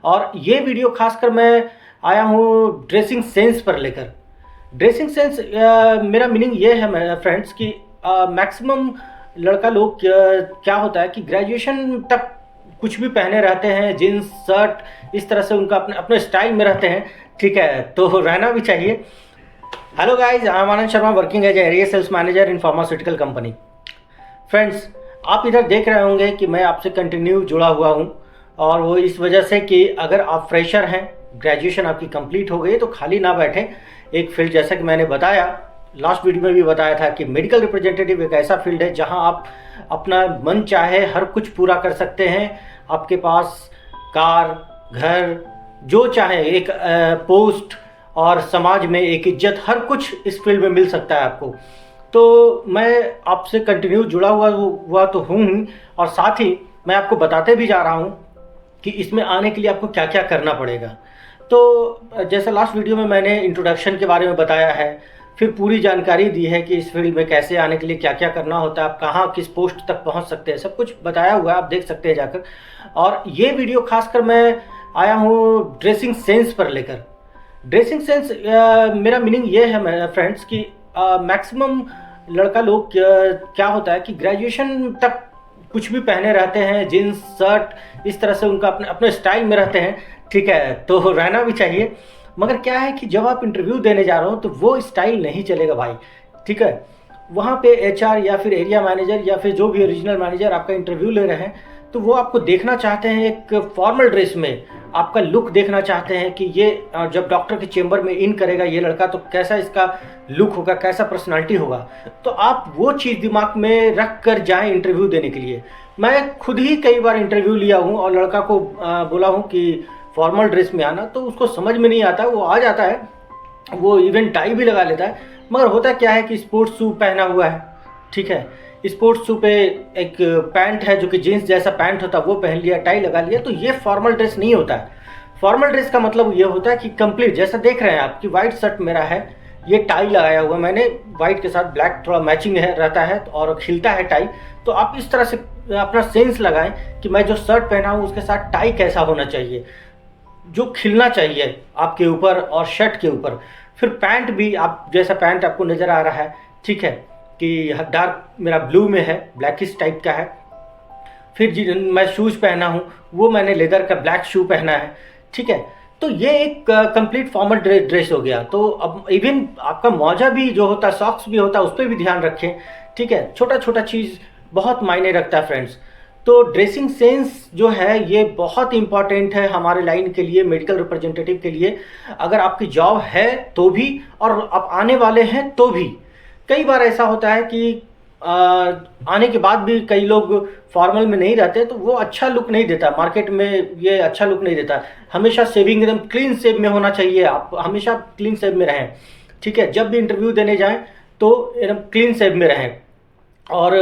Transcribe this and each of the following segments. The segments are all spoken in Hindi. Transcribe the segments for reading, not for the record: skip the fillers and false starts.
और ये वीडियो खासकर मैं आया हूँ ड्रेसिंग सेंस पर लेकर। ड्रेसिंग सेंस मेरा मीनिंग ये है फ्रेंड्स कि मैक्सिमम लड़का लोग क्या होता है कि ग्रेजुएशन तक कुछ भी पहने रहते हैं, जीन्स शर्ट, इस तरह से उनका अपने अपने स्टाइल में रहते हैं। ठीक है, तो रहना भी चाहिए। Hello guys, I am Anand Sharma, working as area sales manager in pharmaceutical company. Friends, आप इधर देख रहे होंगे कि मैं आपसे कंटिन्यू जुड़ा हुआ हूँ, और वो इस वजह से कि अगर आप फ्रेशर हैं, ग्रेजुएशन आपकी कंप्लीट हो गई, तो खाली ना बैठें। एक फील्ड, जैसा कि मैंने बताया लास्ट वीडियो में भी बताया था, कि मेडिकल रिप्रेजेंटेटिव एक ऐसा फील्ड है जहां आप अपना मन चाहे हर कुछ पूरा कर सकते हैं। आपके पास कार, घर, जो चाहे, एक पोस्ट और समाज में एक इज्जत, हर कुछ इस फील्ड में मिल सकता है आपको। तो मैं आपसे कंटिन्यू जुड़ा हुआ तो हूँ, और साथ ही मैं आपको बताते भी जा रहा हूँ कि इसमें आने के लिए आपको क्या क्या करना पड़ेगा। तो जैसे लास्ट वीडियो में मैंने इंट्रोडक्शन के बारे में बताया है, फिर पूरी जानकारी दी है कि इस फील्ड में कैसे आने के लिए क्या क्या करना होता है, आप कहाँ किस पोस्ट तक पहुँच सकते हैं, सब कुछ बताया हुआ है, आप देख सकते हैं जाकर। और ये वीडियो खासकर मैं आया हूँ ड्रेसिंग सेंस पर लेकर। ड्रेसिंग सेंस मेरा मीनिंग ये है फ्रेंड्स कि मैक्सिमम लड़का लोग क्या होता है कि ग्रेजुएशन तक कुछ भी पहने रहते हैं, जीन्स शर्ट, इस तरह से उनका अपने अपने स्टाइल में रहते हैं। ठीक है, तो रहना भी चाहिए। मगर क्या है कि जब आप इंटरव्यू देने जा रहे हो तो वो स्टाइल नहीं चलेगा भाई। ठीक है, वहाँ पे एचआर या फिर एरिया मैनेजर या फिर जो भी रीजनल मैनेजर आपका इंटरव्यू ले रहे हैं, तो वो आपको देखना चाहते हैं एक फॉर्मल ड्रेस में, आपका लुक देखना चाहते हैं कि ये जब डॉक्टर के चेंबर में इन करेगा ये लड़का, तो कैसा इसका लुक होगा, कैसा पर्सनालिटी होगा। तो आप वो चीज़ दिमाग में रख कर जाएँ इंटरव्यू देने के लिए। मैं खुद ही कई बार इंटरव्यू लिया हूँ और लड़का को बोला हूँ कि फॉर्मल ड्रेस में आना, तो उसको समझ में नहीं आता, वो आ जाता है, वो इवन टाई भी लगा लेता है। मगर होता क्या है कि स्पोर्ट्स शू पहना हुआ है। ठीक है, स्पोर्ट्स शू पे एक पैंट है जो कि जीन्स जैसा पैंट होता है, वो पहन लिया, टाई लगा लिया, तो ये फॉर्मल ड्रेस नहीं होता है। फॉर्मल ड्रेस का मतलब ये होता है कि कंप्लीट, जैसा देख रहे हैं आप कि वाइट शर्ट मेरा है, ये टाई लगाया हुआ मैंने, वाइट के साथ ब्लैक थोड़ा मैचिंग है रहता है और खिलता है टाई। तो आप इस तरह से अपना सेंस लगाएं कि मैं जो शर्ट पहना हूँ उसके साथ टाई कैसा होना चाहिए, जो खिलना चाहिए आपके ऊपर और शर्ट के ऊपर। फिर पैंट भी, आप जैसा पैंट आपको नज़र आ रहा है, ठीक है, कि डार्क मेरा ब्लू में है, ब्लैकिश टाइप का है। फिर मैं शूज़ पहना हूँ, वो मैंने लेदर का ब्लैक शू पहना है। ठीक है, तो ये एक कंप्लीट फॉर्मल ड्रेस हो गया। तो अब इवन आपका मौजा भी जो होता है, सॉक्स भी होता है, उस पर भी ध्यान रखें। ठीक है, छोटा छोटा चीज़ बहुत मायने रखता है फ्रेंड्स। तो ड्रेसिंग सेंस जो है ये बहुत इंपॉर्टेंट है हमारे लाइन के लिए, मेडिकल रिप्रेजेंटेटिव के लिए। अगर आपकी जॉब है तो भी, और आप आने वाले हैं तो भी। कई बार ऐसा होता है कि आने के बाद भी कई लोग फॉर्मल में नहीं रहते, तो वो अच्छा लुक नहीं देता मार्केट में, ये अच्छा लुक नहीं देता। हमेशा सेविंग एकदम क्लीन शेव में होना चाहिए, आप हमेशा क्लीन शेव में रहें। ठीक है, जब भी इंटरव्यू देने जाएं तो एकदम क्लीन शेव में रहें, और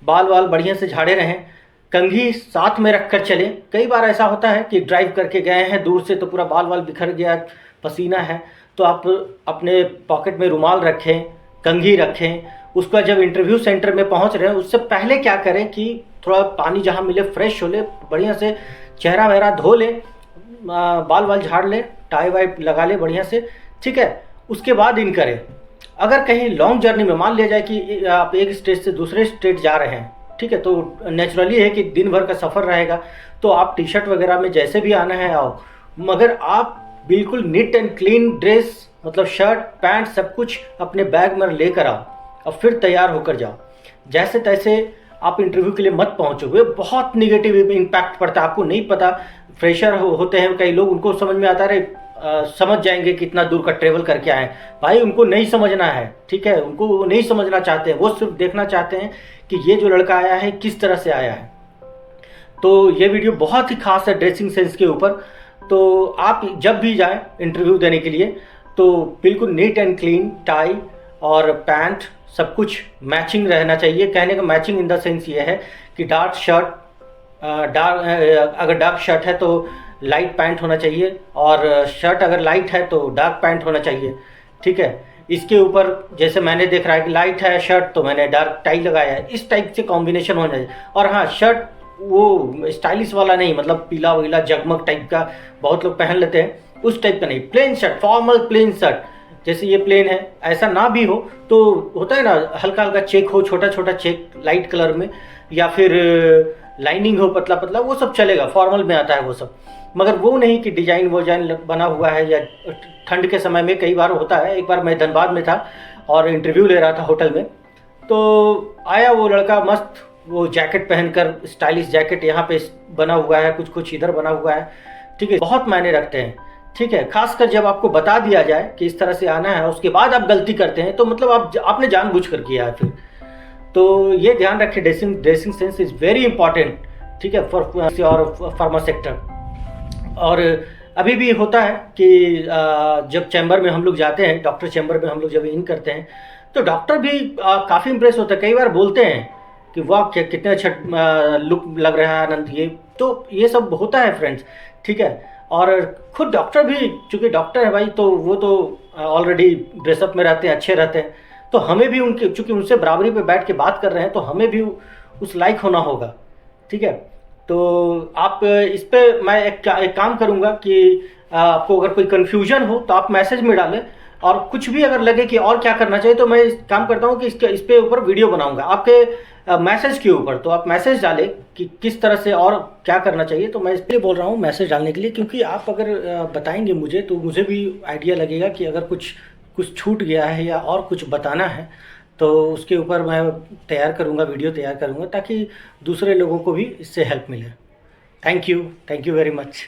बाल वाल बढ़िया से झाड़े रहें, कंघी साथ में रख कर चलें। कई बार ऐसा होता है कि ड्राइव करके गए हैं दूर से, तो पूरा बाल वाल बिखर गया, पसीना है, तो आप अपने पॉकेट में रुमाल रखें, कंघी रखें। उसके बाद जब इंटरव्यू सेंटर में पहुंच रहे हैं उससे पहले क्या करें कि थोड़ा पानी जहां मिले फ्रेश हो ले, बढ़िया से चेहरा वहरा धो ले, बाल वाल झाड़ ले, टाई वाई लगा ले बढ़िया से। ठीक है, उसके बाद इन करें। अगर कहीं लॉन्ग जर्नी में मान लिया जाए कि आप एक स्टेट से दूसरे स्टेट जा रहे हैं, ठीक है, तो नेचुरली है कि दिन भर का सफ़र रहेगा, तो आप टी शर्ट वगैरह में जैसे भी आना है आओ, मगर आप बिल्कुल नीट एंड क्लीन ड्रेस, मतलब शर्ट पैंट सब कुछ अपने बैग में लेकर आओ, और फिर तैयार होकर जाओ। जैसे तैसे आप इंटरव्यू के लिए मत पहुंचो, वे बहुत निगेटिव इम्पैक्ट पड़ता है। आपको नहीं पता, फ्रेशर होते हैं कई लोग, उनको समझ में आता है समझ जाएंगे कितना दूर का ट्रेवल करके आए। भाई उनको नहीं समझना है, ठीक है, उनको वो नहीं समझना चाहते हैं, वो सिर्फ देखना चाहते हैं कि ये जो लड़का आया है किस तरह से आया है। तो ये वीडियो बहुत ही खास है ड्रेसिंग सेंस के ऊपर। तो आप जब भी जाएं इंटरव्यू देने के लिए तो बिल्कुल नीट एंड क्लीन, टाई और पैंट सब कुछ मैचिंग रहना चाहिए। कहने का मैचिंग इन द सेंस ये है कि डार्क शर्ट, अगर डार्क शर्ट है तो लाइट पैंट होना चाहिए, और शर्ट अगर लाइट है तो डार्क पैंट होना चाहिए। ठीक है, इसके ऊपर जैसे मैंने देख रहा है कि लाइट है शर्ट, तो मैंने डार्क टाई लगाया है, इस टाइप से कॉम्बिनेशन होना चाहिए। और हाँ, शर्ट वो स्टाइलिश वाला नहीं, मतलब पीला वीला जगमग टाइप का बहुत लोग पहन लेते हैं, उस टाइप का नहीं, plain shirt, formal plain shirt. जैसे ये प्लेन है, ऐसा ना भी हो तो होता है ना, हल्का हल्का चेक हो, छोटा छोटा चेक लाइट कलर में, या फिर लाइनिंग हो पतला पतला, वो सब चलेगा, फॉर्मल में आता है वो सब। मगर वो नहीं कि डिजाइन वोजाइन बना हुआ है, या ठंड के समय में कई बार होता है। एक बार मैं धनबाद में था और इंटरव्यू ले रहा था होटल में, तो आया वो लड़का मस्त, वो जैकेट पहनकर, स्टाइलिश जैकेट, यहाँ पे बना हुआ है, कुछ कुछ इधर बना हुआ है, ठीक है, बहुत मायने रखते हैं, ठीक है। खासकर जब आपको बता दिया जाए कि इस तरह से आना है, उसके बाद आप गलती करते हैं, तो मतलब आपने जानबूझकर किया है फिर। तो ये ध्यान रखें, dressing sense is very important, ठीक है, फॉर और फार्मा सेक्टर। और अभी भी होता है कि जब चैम्बर में हम लोग जाते हैं, डॉक्टर चैम्बर में हम लोग जब इन करते हैं, तो डॉक्टर भी काफ़ी इंप्रेस होता है, कई बार बोलते हैं कि वाह क्या कितने अच्छा लुक लग रहा है आनंद, ये तो ये सब होता है फ्रेंड्स, ठीक है। और खुद डॉक्टर भी, चूँकि डॉक्टर है भाई, तो वो तो ऑलरेडी ड्रेसअप में रहते हैं, अच्छे रहते हैं, तो हमें भी उनके, चूँकि उनसे बराबरी पे बैठ के बात कर रहे हैं, तो हमें भी उस लायक होना होगा, ठीक है। तो आप इस पे मैं एक काम करूँगा कि आपको अगर कोई कन्फ्यूजन हो तो आप मैसेज में डालें, और कुछ भी अगर लगे कि और क्या करना चाहिए, तो मैं इस काम करता हूँ कि इस पे ऊपर वीडियो बनाऊंगा आपके मैसेज के ऊपर। तो आप मैसेज डालें कि किस तरह से और क्या करना चाहिए। तो मैं इसलिए बोल रहा हूँ मैसेज डालने के लिए, क्योंकि आप अगर बताएंगे मुझे, तो मुझे भी आइडिया लगेगा कि अगर कुछ कुछ छूट गया है या और कुछ बताना है, तो उसके ऊपर मैं तैयार करूँगा, वीडियो तैयार करूँगा, ताकि दूसरे लोगों को भी इससे हेल्प मिले। Thank you very much.